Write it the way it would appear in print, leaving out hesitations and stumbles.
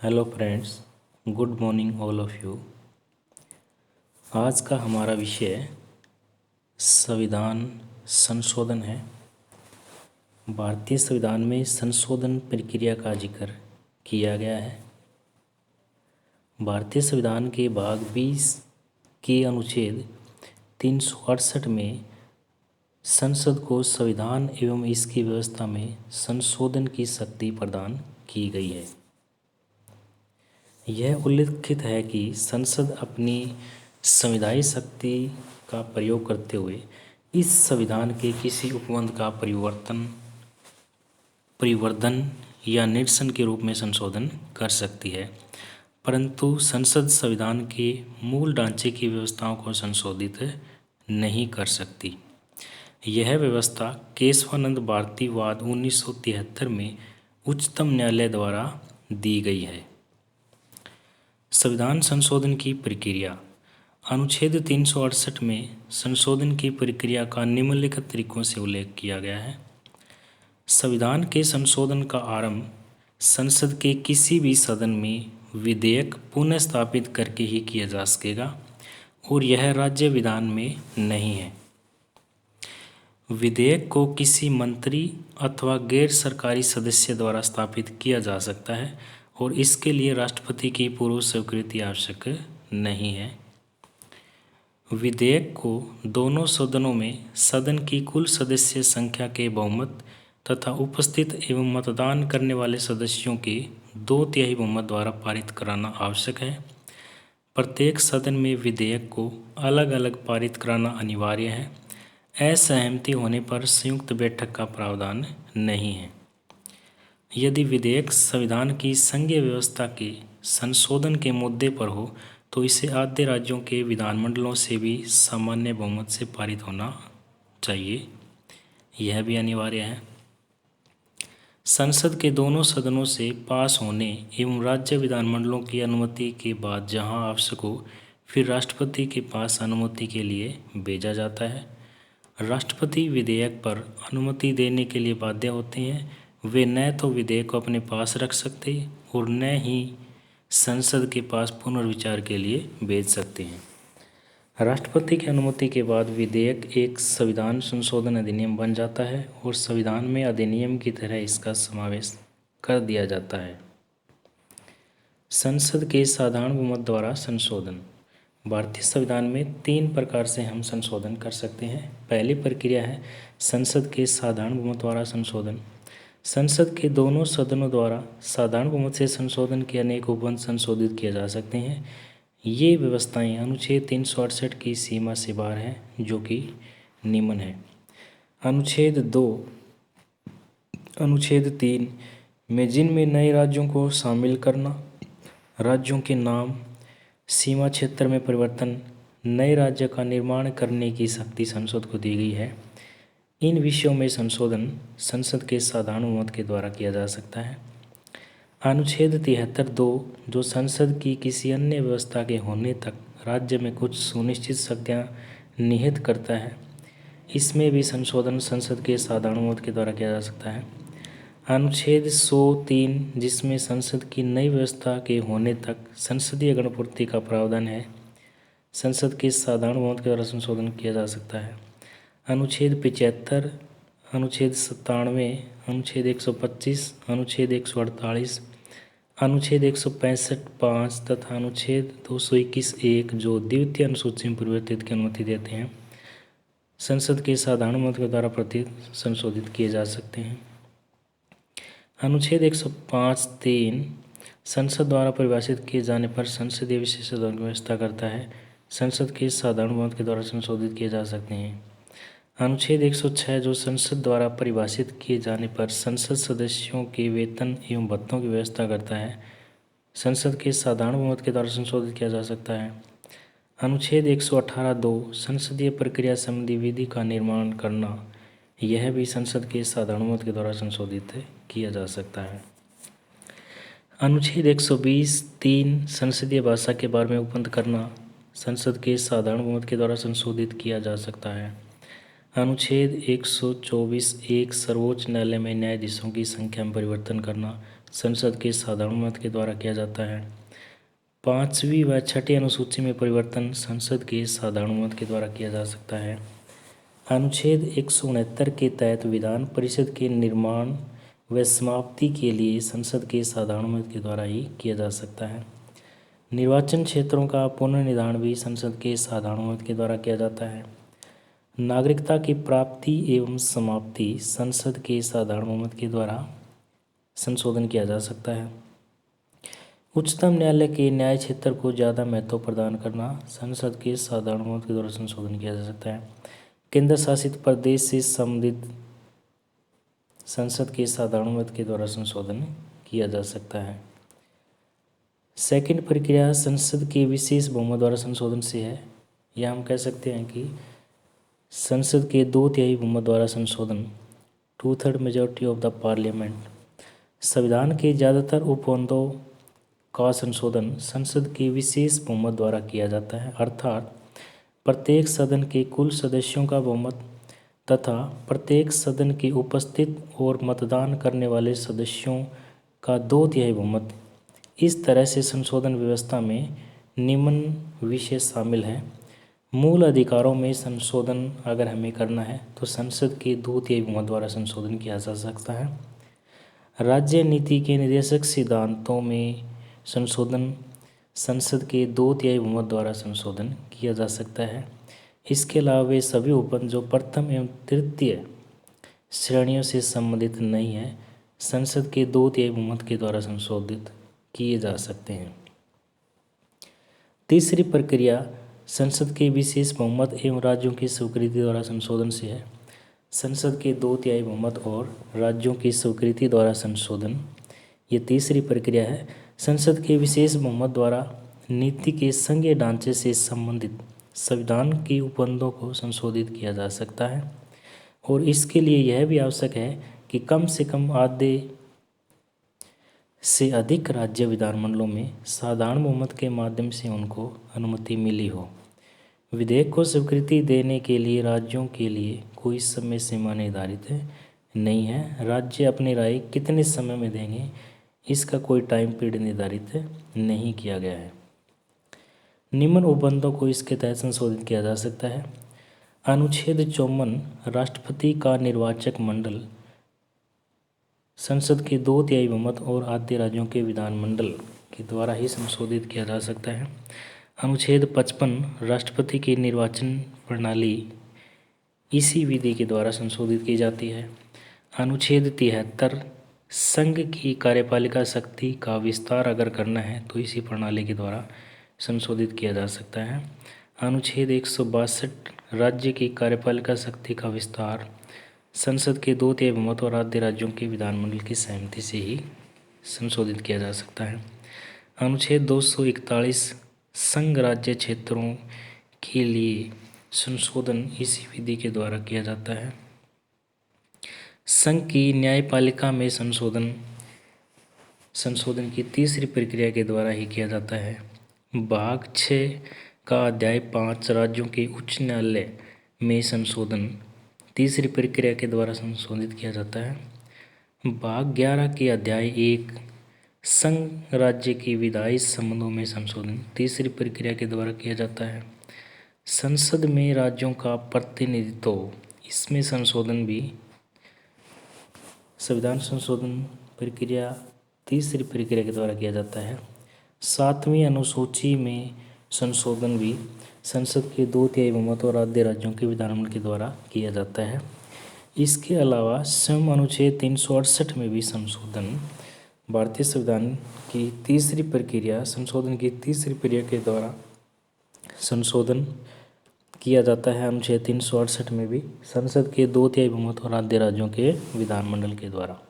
Hello friends, good morning all of you. आज का हमारा विषय संविधान संशोधन है। भारतीय संविधान में संशोधन प्रक्रिया का जिक्र किया गया है। भारतीय संविधान के भाग 20 के अनुच्छेद 368 में संसद को संविधान एवं इसकी व्यवस्था में संशोधन की शक्ति प्रदान की गई है। यह उल्लिखित है कि संसद अपनी संविधायी शक्ति का प्रयोग करते हुए इस संविधान के किसी उपबंध का परिवर्धन या निरसन के रूप में संशोधन कर सकती है, परंतु संसद संविधान के मूल ढांचे की व्यवस्थाओं को संशोधित नहीं कर सकती। यह व्यवस्था केशवानंद भारती वाद 1973 में उच्चतम न्यायालय द्वारा दी गई है। संविधान संशोधन की प्रक्रिया। अनुच्छेद 368 में संशोधन की प्रक्रिया का निम्नलिखित तरीकों से उल्लेख किया गया है। संविधान के संशोधन का आरंभ संसद के किसी भी सदन में विधेयक पुनः स्थापित करके ही किया जा सकेगा और यह राज्य विधान में नहीं है। विधेयक को किसी मंत्री अथवा गैर सरकारी सदस्य द्वारा स्थापित किया जा सकता है और इसके लिए राष्ट्रपति की पूर्व स्वीकृति आवश्यक नहीं है। विधेयक को दोनों सदनों में सदन की कुल सदस्य संख्या के बहुमत तथा उपस्थित एवं मतदान करने वाले सदस्यों के 2/3 बहुमत द्वारा पारित कराना आवश्यक है। प्रत्येक सदन में विधेयक को अलग अलग पारित कराना अनिवार्य है। असहमति होने पर संयुक्त बैठक का प्रावधान नहीं है। यदि विधेयक संविधान की संघीय व्यवस्था के संशोधन के मुद्दे पर हो तो इसे आद्य राज्यों के विधानमंडलों से भी सामान्य बहुमत से पारित होना चाहिए, यह भी अनिवार्य है। संसद के दोनों सदनों से पास होने एवं राज्य विधानमंडलों की अनुमति के बाद जहां आवश्यक हो फिर राष्ट्रपति के पास अनुमति के लिए भेजा जाता है। राष्ट्रपति विधेयक पर अनुमति देने के लिए बाध्य होते हैं। वे न तो विधेयक को अपने पास रख सकते और न ही संसद के पास पुनर्विचार के लिए भेज सकते हैं। राष्ट्रपति की अनुमति के बाद विधेयक एक संविधान संशोधन अधिनियम बन जाता है और संविधान में अधिनियम की तरह इसका समावेश कर दिया जाता है। संसद के साधारण बहुमत द्वारा संशोधन। भारतीय संविधान में 3 प्रकार से हम संशोधन कर सकते हैं। पहली प्रक्रिया है संसद के साधारण बहुमत द्वारा संशोधन। संसद के दोनों सदनों द्वारा साधारण बहुमत से संशोधन के अनेक उपबंध संशोधित किए जा सकते हैं। ये व्यवस्थाएं अनुच्छेद 368 की सीमा से बाहर हैं, जो कि निम्न है। अनुच्छेद 2 अनुच्छेद 3 में जिनमें नए राज्यों को शामिल करना, राज्यों के नाम, सीमा क्षेत्र में परिवर्तन, नए राज्य का निर्माण करने की शक्ति संसद को दी गई है। इन विषयों में संशोधन संसद के साधारण बहुमत के द्वारा किया जा सकता है। अनुच्छेद 73(2) जो संसद की किसी अन्य व्यवस्था के होने तक राज्य में कुछ सुनिश्चित शक्तियाँ निहित करता है, इसमें भी संशोधन संसद के साधारण बहुमत के द्वारा किया जा सकता है। अनुच्छेद 103 जिसमें संसद की नई व्यवस्था के होने तक संसदीय गणपूर्ति का प्रावधान है, संसद के साधारण बहुमत के द्वारा संशोधन किया जा सकता है। अनुच्छेद 75, अनुच्छेद 97, अनुच्छेद 125, अनुच्छेद 148, अनुच्छेद 165(5) तथा अनुच्छेद 221(1) जो द्वितीय अनुसूची में परिवर्तित की अनुमति देते हैं, संसद के साधारण बहुमत के द्वारा संशोधित किए जा सकते हैं। अनुच्छेद 105(3) संसद द्वारा परिभाषित किए जाने पर संसदीय विशेषाधिकार की व्यवस्था करता है, संसद के साधारण बहुमत के द्वारा संशोधित किए जा सकते हैं। अनुच्छेद 106 जो संसद द्वारा परिभाषित किए जाने पर संसद सदस्यों के वेतन एवं भत्तों की व्यवस्था करता है, संसद के साधारण बहुमत के द्वारा संशोधित किया जा सकता है। अनुच्छेद 118(2) संसदीय प्रक्रिया संबंधी विधि का निर्माण करना, यह भी संसद के साधारण बहुमत के द्वारा संशोधित किया जा सकता है। अनुच्छेद 120(3) संसदीय भाषा के बारे में उपबंध करना, संसद के साधारण बहुमत के द्वारा संशोधित किया जा सकता है। अनुच्छेद 124 एक सर्वोच्च न्यायालय में न्यायाधीशों की संख्या में परिवर्तन करना संसद के साधारण मत के द्वारा किया जाता है। 5वीं व 6ठी अनुसूची में परिवर्तन संसद के साधारण मत के द्वारा किया जा सकता है। अनुच्छेद 169 के तहत विधान परिषद के निर्माण व समाप्ति के लिए संसद के साधारण मत के द्वारा ही किया जा सकता है। निर्वाचन क्षेत्रों का पुनर्निर्धारण भी संसद के साधारण मत के द्वारा किया जाता है। नागरिकता की प्राप्ति एवं समाप्ति संसद के साधारण मत के द्वारा संशोधन किया जा सकता है। उच्चतम न्यायालय के न्याय क्षेत्र को ज़्यादा महत्व प्रदान करना संसद के साधारण मत के द्वारा संशोधन किया जा सकता है। केंद्र शासित प्रदेश से संबंधित संसद के साधारण मत के द्वारा संशोधन किया जा सकता है। सेकंड प्रक्रिया संसद के विशेष बहुमत द्वारा संशोधन से है। यह हम कह सकते हैं कि संसद के 2/3 बहुमत द्वारा संशोधन 2/3 मेजॉरिटी ऑफ द पार्लियामेंट। संविधान के ज़्यादातर उपबंधों का संशोधन संसद के विशेष बहुमत द्वारा किया जाता है, अर्थात प्रत्येक सदन के कुल सदस्यों का बहुमत तथा प्रत्येक सदन के उपस्थित और मतदान करने वाले सदस्यों का 2/3 बहुमत। इस तरह से संशोधन व्यवस्था में निम्न विषय शामिल हैं। मूल अधिकारों में संशोधन अगर हमें करना है तो संसद के 2/3 बहुमत द्वारा संशोधन किया जा सकता है। राज्य नीति के निर्देशक सिद्धांतों में संशोधन संसद के 2/3 बहुमत द्वारा संशोधन किया जा सकता है। इसके अलावा वे सभी उपबंध जो प्रथम एवं तृतीय श्रेणियों से संबंधित नहीं है संसद के 2/3 बहुमत के द्वारा संशोधित किए जा सकते हैं। तीसरी प्रक्रिया संसद के विशेष बहुमत एवं राज्यों की स्वीकृति द्वारा संशोधन से है। संसद के 2/3 बहुमत और राज्यों की स्वीकृति द्वारा संशोधन, ये तीसरी प्रक्रिया है। संसद के विशेष बहुमत द्वारा नीति के संघीय ढांचे से संबंधित संविधान के उपबंधों को संशोधित किया जा सकता है और इसके लिए यह भी आवश्यक है कि कम से कम आधे से अधिक राज्य विधानमंडलों में साधारण बहुमत के माध्यम से उनको अनुमति मिली हो। विधेयक को स्वीकृति देने के लिए राज्यों के लिए कोई समय सीमा निर्धारित नहीं है। राज्य अपनी राय कितने समय में देंगे इसका कोई टाइम पीरियड निर्धारित नहीं किया गया है। निम्न उपबंधों को इसके तहत संशोधित किया जा सकता है। अनुच्छेद 54 राष्ट्रपति का निर्वाचक मंडल संसद के 2/3 बहुमत और आधे राज्यों के विधानमंडल के द्वारा ही संशोधित किया जा सकता है। अनुच्छेद 55 राष्ट्रपति की निर्वाचन प्रणाली इसी विधि के द्वारा संशोधित की जाती है। अनुच्छेद 73 संघ की कार्यपालिका शक्ति का विस्तार अगर करना है तो इसी प्रणाली के द्वारा संशोधित किया जा सकता है। अनुच्छेद 162 राज्य की कार्यपालिका शक्ति का विस्तार संसद के 2/3 बहुमत और आधे राज्यों के विधानमंडल की सहमति से ही संशोधित किया जा सकता है। अनुच्छेद 241 संघ राज्य क्षेत्रों के लिए संशोधन इसी विधि के द्वारा किया जाता है। संघ की न्यायपालिका में संशोधन की तीसरी प्रक्रिया के द्वारा ही किया जाता है। भाग 6 का अध्याय 5 राज्यों के उच्च न्यायालय में संशोधन तीसरी प्रक्रिया के द्वारा संशोधित किया जाता है। भाग 11 के अध्याय 1 संघ राज्य के विधायी संबंधों में संशोधन तीसरी प्रक्रिया के द्वारा किया जाता है। संसद में राज्यों का प्रतिनिधित्व, इसमें संशोधन भी संविधान संशोधन प्रक्रिया तीसरी प्रक्रिया के द्वारा किया जाता है। 7वीं अनुसूची में संशोधन भी संसद के 2/3 बहुमत और आधे राज्यों के विधानमंडल के द्वारा किया जाता है। इसके अलावा स्वयं अनुच्छेद 368 में भी संशोधन भारतीय संविधान की तीसरी प्रक्रिया संशोधन की तीसरी प्रक्रिया के द्वारा संशोधन किया जाता है। अनुच्छेद 368 में भी संसद के 2/3 बहुमत और आधे राज्यों के विधानमंडल के द्वारा।